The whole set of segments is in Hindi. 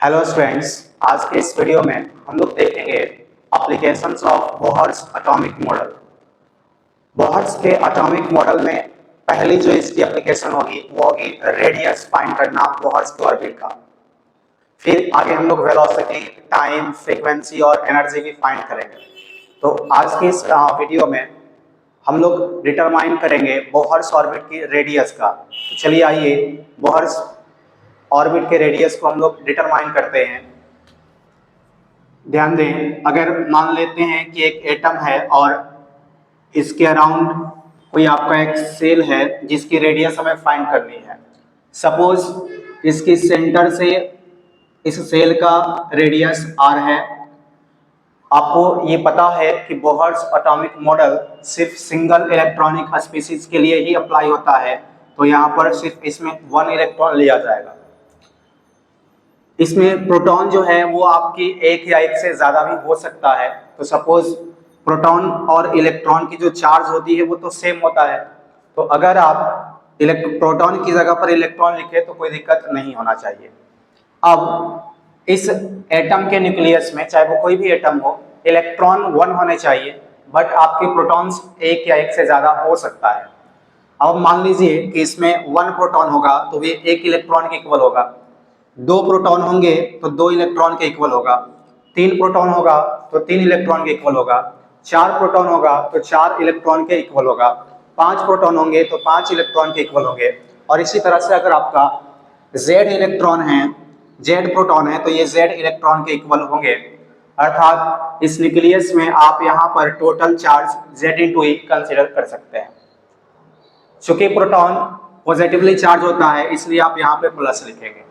हेलो स्टूडेंट्स, आज के इस वीडियो में हम लोग देखेंगे applications of Bohr's atomic model. Bohr's के एटॉमिक मॉडल में पहली जो इसकी एप्लीकेशन होगी वो होगी रेडियस फाइंड करना बोहर्स के ऑर्बिट का। फिर आगे हम लोग वेलोसिटी, टाइम, फ्रीक्वेंसी और एनर्जी भी फाइंड करेंगे। तो आज की इस वीडियो में हम लोग डिटरमाइन करेंगे बोहर्स ऑर्बिट की रेडियस का। तो चलिए आइए बोहर्स ऑर्बिट के रेडियस को हम लोग डिटरमाइन करते हैं। ध्यान दें, अगर मान लेते हैं कि एक एटम है और इसके अराउंड कोई आपका एक सेल है जिसकी रेडियस हमें फाइंड करनी है। सपोज इसकी सेंटर से इस सेल का रेडियस r है। आपको ये पता है कि बोहर्स एटॉमिक मॉडल सिर्फ सिंगल इलेक्ट्रॉनिक स्पीशीज के लिए ही अप्लाई होता है, तो यहाँ पर सिर्फ इसमें 1 इलेक्ट्रॉन लिया जाएगा। इसमें प्रोटॉन जो है वो आपकी एक या एक से ज़्यादा भी हो सकता है। तो सपोज प्रोटॉन और इलेक्ट्रॉन की जो चार्ज होती है वो तो सेम होता है, तो अगर आप प्रोटॉन की जगह पर इलेक्ट्रॉन लिखे तो कोई दिक्कत नहीं होना चाहिए। अब इस एटम के न्यूक्लियस में, चाहे वो कोई भी एटम हो, इलेक्ट्रॉन 1 होने चाहिए, बट आपके प्रोटॉन्स एक या एक से ज़्यादा हो सकता है। अब मान लीजिए कि इसमें 1 प्रोटॉन होगा तो ये 1 इलेक्ट्रॉन के इक्वल होगा, 2 प्रोटॉन होंगे तो 2 इलेक्ट्रॉन के इक्वल होगा, 3 प्रोटॉन होगा तो 3 इलेक्ट्रॉन के इक्वल होगा, 4 प्रोटॉन होगा तो 4 इलेक्ट्रॉन के इक्वल होगा, 5 प्रोटॉन होंगे तो 5 इलेक्ट्रॉन के इक्वल होंगे। और इसी तरह से अगर आपका Z इलेक्ट्रॉन है, Z प्रोटॉन है, तो ये Z इलेक्ट्रॉन के इक्वल होंगे। अर्थात इस न्यूक्लियस में आप यहाँ पर टोटल चार्ज Z/E कंसिडर कर सकते हैं। चूंकि प्रोटॉन पॉजिटिवली चार्ज होता है इसलिए आप यहाँ पे प्लस लिखेंगे।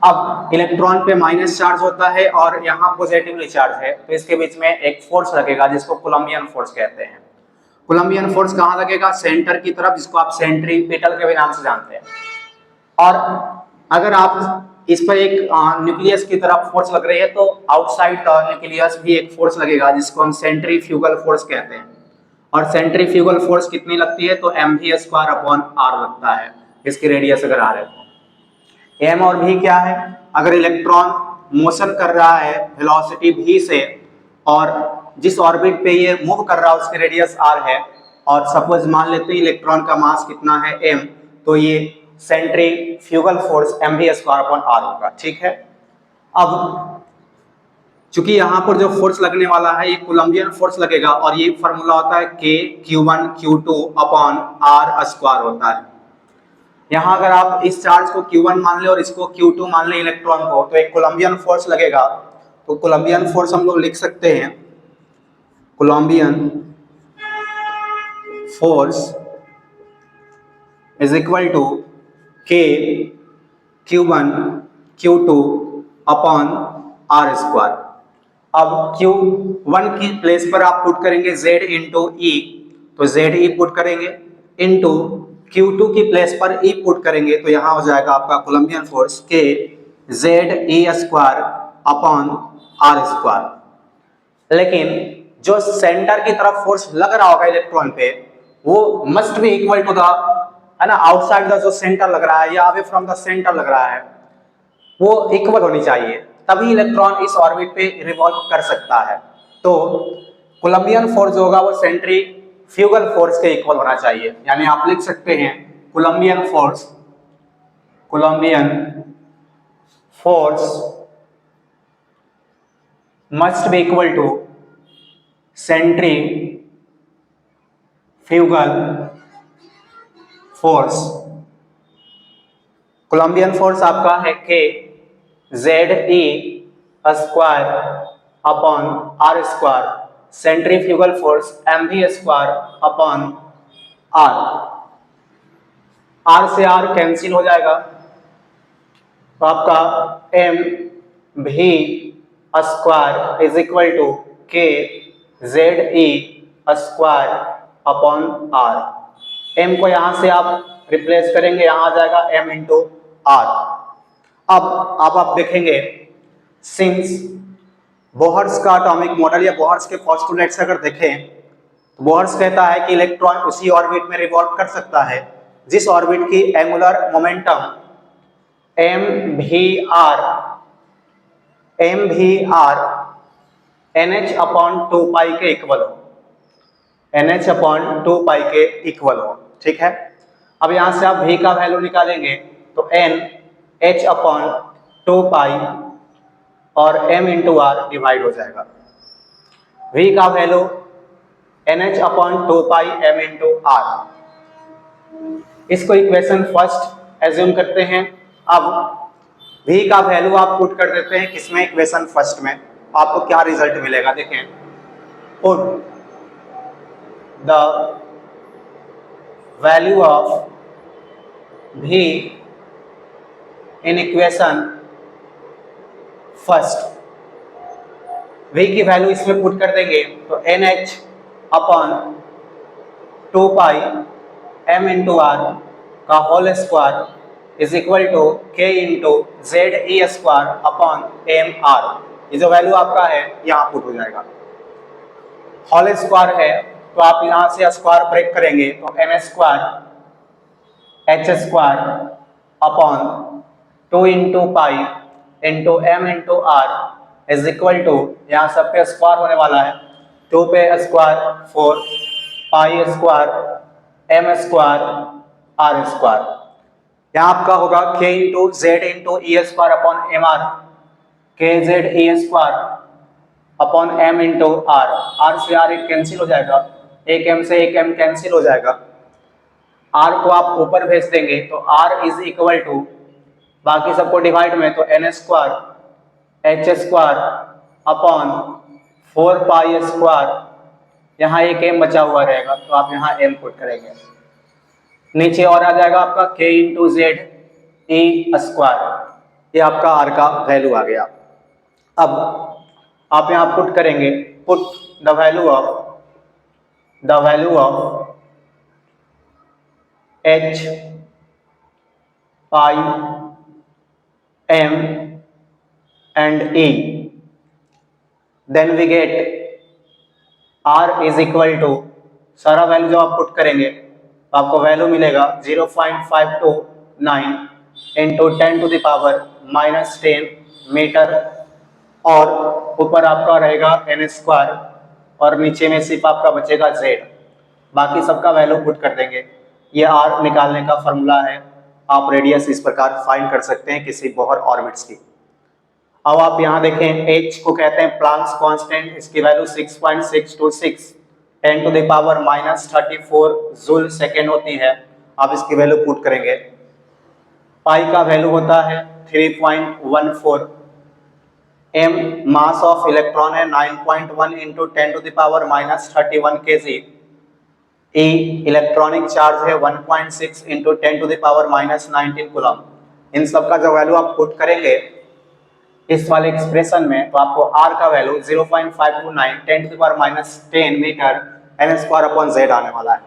अब इलेक्ट्रॉन पे माइनस चार्ज होता है और यहाँ पॉजिटिवली चार्ज है, तो इसके बीच में एक फोर्स लगेगा जिसको कोलम्बियन फोर्स कहते हैं। कोलम्बियन फोर्स कहाँ लगेगा? सेंटर की तरफ, जिसको आप सेंट्रीपिटल के भी नाम से जानते हैं। और अगर आप इस पर एक न्यूक्लियस की तरफ फोर्स लग रही है तो आउटसाइड द न्यूक्लियस भी एक फोर्स लगेगा जिसको हम सेंट्रीफ्यूगल फोर्स कहते हैं। और सेंट्रीफ्यूगल फोर्स कितनी लगती है? तो mv²/r लगता है इसकी रेडियस अगर r है तो। m और v क्या है? अगर इलेक्ट्रॉन मोशन कर रहा है वेलोसिटी v से और जिस ऑर्बिट पे ये मूव कर रहा है उसकी रेडियस r है, और सपोज मान लेते हैं इलेक्ट्रॉन का मास कितना है m, तो ये सेंट्रीफ्यूगल फोर्स mv²/r होगा। ठीक है। अब चूंकि यहाँ पर जो फोर्स लगने वाला है ये कोलम्बियन फोर्स लगेगा और ये फॉर्मूला होता है k q1 q2/r² होता है। यहाँ अगर आप इस चार्ज को Q1 मान ले और इसको Q2 मान ले इलेक्ट्रॉन को, तो एक कोलम्बियन फोर्स लगेगा। तो कोलम्बियन फोर्स हम लोग लिख सकते हैं, Coulombian force is equal to k Q1 Q2/r²। अब Q1 की प्लेस पर आप पुट करेंगे Z/E, तो ZE पुट करेंगे, इंटू Q2 की प्लेस पर E पुट करेंगे, तो यहाँ हो जाएगा आपका कोलम्बियन फोर्स K ZE²/r²। लेकिन जो सेंटर की तरफ फोर्स लग रहा होगा इलेक्ट्रॉन पे वो must be equal to the, है ना, आउटसाइड द जो सेंटर लग रहा है या अवे फ्रॉम द सेंटर लग रहा है वो इक्वल होनी चाहिए, तभी इलेक्ट्रॉन इस ऑर्बिट पे रिवॉल्व कर सकता है। तो कोलम्बियन फोर्स जो होगा वो सेंट्रीफ्यूगल फोर्स के इक्वल होना चाहिए। यानी आप लिख सकते हैं Coulombian force must be equal to centrifugal force. Coulombian force आपका है K ZE²/r², centrifugal force mv²/r। r से r कैंसिल हो जाएगा, तो आपका mv² is equal to K ZE²/r। m को यहां से आप रिप्लेस करेंगे, यहां आ जाएगा m इंटू r। अब आप देखेंगे, सिंस बोहर्स का एटॉमिक मॉडल या बोहर्स के पोस्टुलेट से अगर देखें तो बोहर्स कहता है कि इलेक्ट्रॉन उसी ऑर्बिट में रिवॉल्व कर सकता है जिस ऑर्बिट की एंगुलर मोमेंटम mvr एम भी आर NH अपॉन 2 पाई के इक्वल हो, NH अपॉन 2 पाई के इक्वल हो। ठीक है, अब यहां से आप V का वैल्यू निकालेंगे तो N H अपॉन 2 पाई और M इंटू आर डिवाइड हो जाएगा। V का value NH upon 2 pi M into R, इसको इक्वेशन फर्स्ट एज्यूम करते हैं। अब V का वैल्यू आप पुट कर देते हैं किसमें, इक्वेशन फर्स्ट में, आपको क्या रिजल्ट मिलेगा देखें। Put the value of V in equation first, V की वैल्यू इसमें पुट कर देंगे तो NH upon 2 pi M into R का whole square is equal to K into ZE square upon MR। ये जो वैल्यू आपका है यहाँ पुट हो जाएगा। होल स्क्वायर है तो आप यहाँ से स्क्वायर ब्रेक करेंगे तो M square H square upon 2 into pi into M into R is equal to, यहाँ सब पे स्क्वायर होने वाला है, 2 पे square 4 pi square M square R square. यहाँ आपका होगा K into Z into E square upon MR, KZE square upon M into R, R से R एक कैंसिल हो जाएगा, एक M से एक M कैंसिल हो जाएगा, R को आप ऊपर भेज देंगे तो R इज इक्वल टू, बाकी सबको डिवाइड में तो N square H square upon 4 pi square, यहाँ एक M बचा हुआ रहेगा तो आप यहाँ M पुट करेंगे, नीचे और आ जाएगा आपका K इंटू ZE स्क्वायर, ये आपका R का वैल्यू आ गया। अब आप यहाँ पुट करेंगे, put the value of H pi M and E, then we get R is equal to, सारा वैल्यू जो आप पुट करेंगे तो आपको वैल्यू मिलेगा 0.529 into 10 to the power -10 metre, और ऊपर आपका रहेगा N स्क्वायर और नीचे में सिर्फ आपका बचेगा Z, बाकी सबका वैल्यू पुट कर देंगे। ये R निकालने का फॉर्मूला है, आप रेडियस इस प्रकार फाइंड कर सकते हैं किसी बोहर ऑर्बिट्स की। अब आप यहाँ देखें H को कहते हैं प्लांक्स कांस्टेंट, इसकी value 6.626 10 to the power -34 joule second होती है, आप इसकी वैल्यू पुट करेंगे। पाई का वैल्यू होता है 3.14, M मास ऑफ इलेक्ट्रॉन है 9.1 into 10 to the power -31 kg, E electronic charge है 1.6 into 10 to the power -19 coulomb. इन सब का जो वैल्यू आप पुट करेंगे इस वाले एक्सप्रेशन में तो आपको R का value 0.529 10 to the power -10 metre N square upon Z आने वाला है।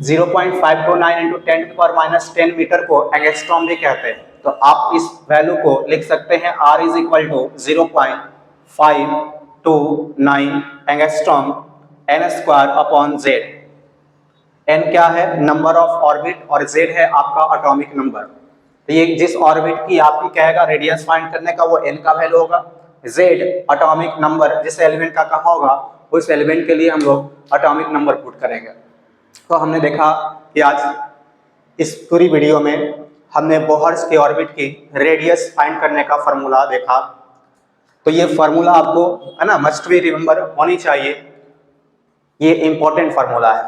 0.529 into 10 to the power -10 metre को एंगस्ट्रॉम भी कहते हैं, तो आप इस वैल्यू को लिख सकते हैं R is equal to 0.529 angstrom N square upon Z। N क्या है, नंबर ऑफ ऑर्बिट, और Z है आपका एटॉमिक नंबर। तो ये जिस ऑर्बिट की आपकी कहेगा रेडियस फाइंड करने का वो N का वैल्यू होगा, Z एटॉमिक नंबर जिस एलिमेंट का कहा होगा उस एलिमेंट के लिए हम लोग एटॉमिक नंबर पुट करेंगे। तो हमने देखा कि आज इस पूरी वीडियो में हमने बोहर्स के ऑर्बिट की रेडियस फाइंड करने का फॉर्मूला देखा। तो ये फार्मूला आपको है ना मस्ट बी रिमेंबर होनी चाहिए, ये इंपॉर्टेंट फार्मूला है।